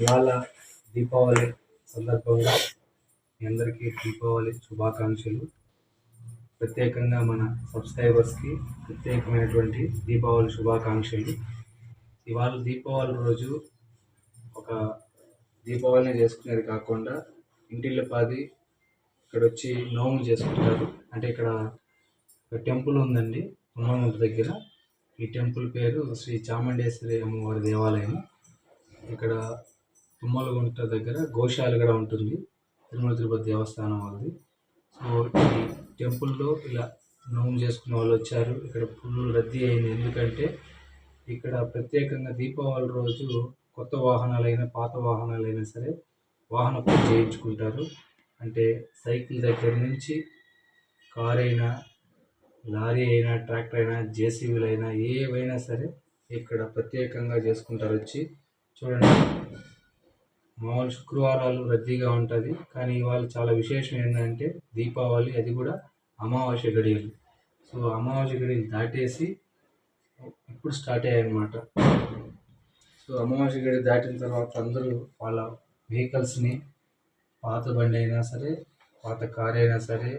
ఇవాళ దీపావళి సందర్భంగా మీ అందరికీ దీపావళి శుభాకాంక్షలు. ప్రత్యేకంగా మన సబ్స్క్రైబర్స్కి ప్రత్యేకమైనటువంటి దీపావళి శుభాకాంక్షలు. ఇవాళ దీపావళి రోజు ఒక దీపావళిని చేసుకునేది కాకుండా ఇంటిల్లపాది ఇక్కడ వచ్చి నోములు చేసుకుంటారు. అంటే ఇక్కడ ఒక టెంపుల్ ఉందండి పున్నమూరు దగ్గర. ఈ టెంపుల్ పేరు శ్రీ చాముండేశ్వరి అమ్మవారి దేవాలయం. ఇక్కడ తుమ్మలగుంట దగ్గర గోశాల కూడా ఉంటుంది, తిరుమల తిరుపతి దేవస్థానం వాళ్ళది. సో ఈ టెంపుల్లో ఇలా నోము చేసుకునే వాళ్ళు వచ్చారు. ఇక్కడ ఫుల్ రద్దీ అయింది. ఎందుకంటే ఇక్కడ ప్రత్యేకంగా దీపావళి రోజు కొత్త వాహనాలైనా పాత వాహనాలైనా సరే వాహన పూజ చేయించుకుంటారు. అంటే సైకిల్ దగ్గర నుంచి కార్ అయినా, లారీ అయినా, ట్రాక్టర్ అయినా, జేసీబీలు అయినా, ఏవైనా సరే ఇక్కడ ప్రత్యేకంగా చేసుకుంటారు. వచ్చి చూడండి, మామూలు శుక్రవారాలు రద్దీగా ఉంటుంది, కానీ ఇవాళ చాలా విశేషం ఏంటంటే దీపావళి, అది కూడా అమావాస్య గడియలు. సో అమావాస్య గడియలు దాటేసి ఇప్పుడు స్టార్ట్ అయ్యాయన్నమాట. సో అమావాస్య గడి దాటిన తర్వాత అందరూ వాళ్ళ వెహికల్స్ని, పాత బండి అయినా సరే, పాత కార్ అయినా సరే,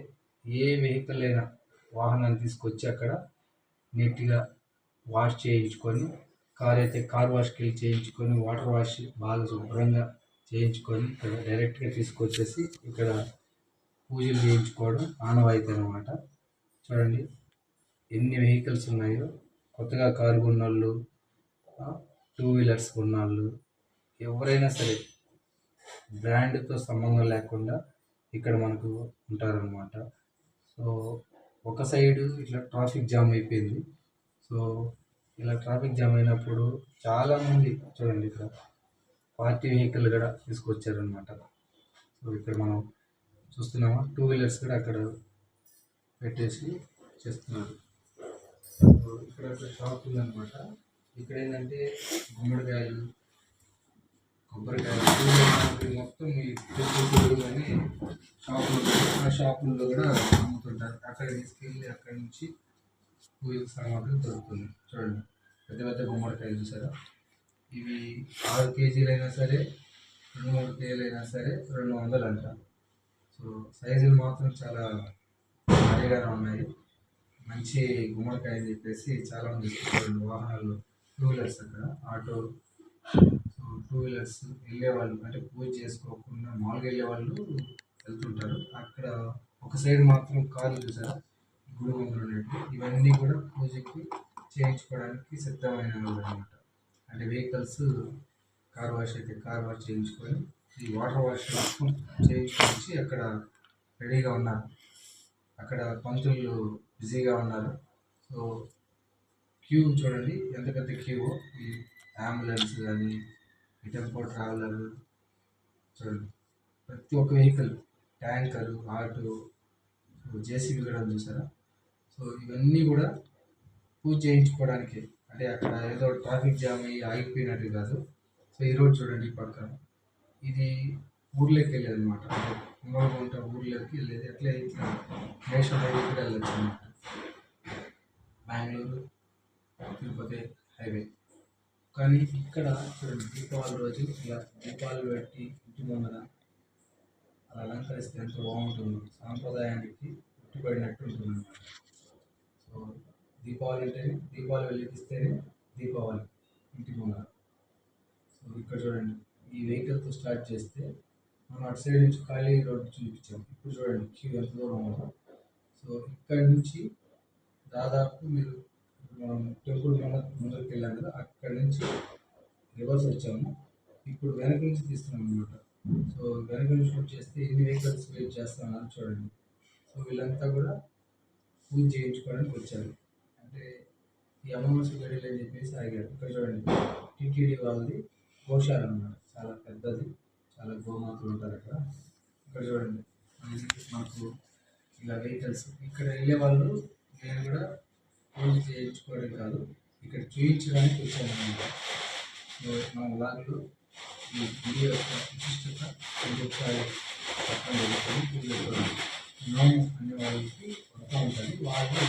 ఏ వెహికల్ అయినా వాహనాన్ని తీసుకొచ్చి అక్కడ నీట్గా వాష్ చేయించుకొని, కార్ అయితే కార్ వాష్కి వెళ్ళి చేయించుకొని, వాటర్ వాష్ బాగా శుభ్రంగా చేయించుకొని ఇక్కడ డైరెక్ట్గా తీసుకొచ్చేసి ఇక్కడ పూజలు చేయించుకోవడం ఆనవాయితీ అనమాట. చూడండి ఎన్ని వెహికల్స్ ఉన్నాయో. కొత్తగా కారు కొన్నోళ్ళు, 2 వీలర్స్ కొన్నోళ్ళు, ఎవరైనా సరే బ్రాండ్తో సంబంధం లేకుండా ఇక్కడ మనకు ఉంటారనమాట. సో ఒక సైడు ఇట్లా ట్రాఫిక్ జామ్ అయిపోయింది. సో ఇలా ట్రాఫిక్ జామ్ అయినప్పుడు చాలామంది చూడండి ఇక్కడ పార్టీ వెహికల్ కూడా తీసుకొచ్చారనమాట. సో ఇక్కడ మనం చూస్తున్నామా, 2 వీలర్స్ కూడా అక్కడ పెట్టేసి చేస్తున్నారు. సో ఇక్కడ ఒక షాప్ ఉందన్నమాట. ఇక్కడ ఏంటంటే గుమ్మడికాయలు, కొబ్బరికాయలు మొత్తం ఈ అని షాపులు, ఆ షాపుల్లో కూడా అమ్ముతుంటారు. అక్కడ తీసుకెళ్ళి అక్కడి నుంచి పూజ సామాగ్రి దొరుకుతుంది. చూడండి పెద్ద పెద్ద గుమ్మడికాయలు చూసారా, ఇవి 6 కేజీలైనా సరే, 2-3 కేజీలైనా సరే 200 అంట. సో సైజులు మాత్రం చాలా భారీగానే ఉన్నాయి. మంచి గుమ్మడికాయ అని చెప్పేసి చాలామంది తీసుకుంటారు. వాహనాలు, 2 వీలర్స్, అక్కడ ఆటో, సో 2 వీలర్స్ వెళ్ళేవాళ్ళు, అంటే పూజ చేసుకోకుండా మామూలుగా వెళ్ళేవాళ్ళు వెళ్తుంటారు. అక్కడ ఒక సైడ్ మాత్రం కార్లు చూసారా, గుడి ఉన్నట్టు. ఇవన్నీ కూడా పూజకి చేయించుకోవడానికి సిద్ధమైన అనమాట. అంటే వెహికల్స్ కార్ వాష్ అయితే కార్ వాష్ చేయించుకొని, ఈ వాటర్ వాష్ మొత్తం చేయించుకొచ్చి అక్కడ రెడీగా ఉన్నారు. అక్కడ పంతులు బిజీగా ఉన్నారు. సో క్యూ చూడండి ఎంత పెద్ద క్యూ. ఈ అంబులెన్స్ కానీ, ఈ టెంపో ట్రావెలర్ చూడండి, ప్రతి ఒక్క వెహికల్, ట్యాంకరు, ఆటో, జేసీబీ కూడా చూసారా. సో ఇవన్నీ కూడా పూజ చేయించుకోవడానికి. అంటే అక్కడ ఏదో ట్రాఫిక్ జామ్ అయ్యి ఆగిపోయినట్టు కాదు. సో ఈరోజు చూడండి ఈ పక్కన ఇది ఊర్లోకి వెళ్ళేది అనమాట. అంటే కుమ్మరగుంట ఊర్లోకి వెళ్ళేది. అట్లే ఇట్లా నేషనల్ హైవే కూడా వెళ్ళచ్చు అనమాట. బెంగళూరు తిరుపతి హైవే. కానీ ఇక్కడ చూడండి దీపావళి రోజు ఇలా దీపాలు పెట్టి ఇంటి ముందర అలా అలంకరిస్తే ఎంతో బాగుంటుంది. సాంప్రదాయానికి ఉట్టిపడినట్టు ఉంటుంది అన్నమాట. సో దీపావళి అంటేనే, దీపావళి వెలిగిస్తేనే దీపావళి ఇంటి ముందర. సో ఇక్కడ చూడండి ఈ వెహికల్తో స్టార్ట్ చేస్తే మనం అటు సైడ్ నుంచి ఖాళీ రోడ్డు చూపించాం. ఇప్పుడు చూడండి క్యూ ఎంత దూరం ఉందో. సో ఇక్కడ నుంచి దాదాపు మీరు మనం టెంపుల్ ముందరికి వెళ్ళాం కదా, అక్కడి నుంచి రివర్స్ వచ్చాము. ఇప్పుడు వెనక నుంచి తీస్తున్నాం అనమాట. సో వెనక నుంచి షూట్ చేస్తే ఎన్ని వెహికల్స్ వెయిట్ చేస్తామని చూడండి. సో వీళ్ళంతా కూడా పూజ చేయించుకోవడానికి వచ్చారు. అంటే ఈ అమావాస్య గడియలు అని చెప్పేసి ఆగారు. ఇక్కడ చూడండి టీటీడీ వాళ్ళది గోశాల అన్నమాట. చాలా పెద్దది, చాలా గోమాతలు ఉంటారు అక్కడ. ఇక్కడ చూడండి మనకు ఇలా వెహికల్స్. ఇక్కడ వెళ్ళే వాళ్ళు నేను కూడా పూజ చేయించుకోవడం కాదు, ఇక్కడ చూపించడానికి వచ్చానమాట. సో మన లాగ్లో ఈ వీడియో యొక్క విశిష్టత ఒకసారి పక్కన పెట్టుకొని పూజ చేసుకోవడం. నోము అనే వాళ్ళకి వస్తూ ఉంటుంది. వాళ్ళు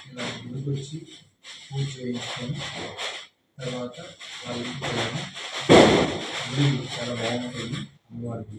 ఇలా గుడికి వచ్చి పూజ చేయించుకొని తర్వాత వాళ్ళ ఇంటికి వెళ్ళడం గుడి చాలా బాగుంటుంది అమ్మవారికి.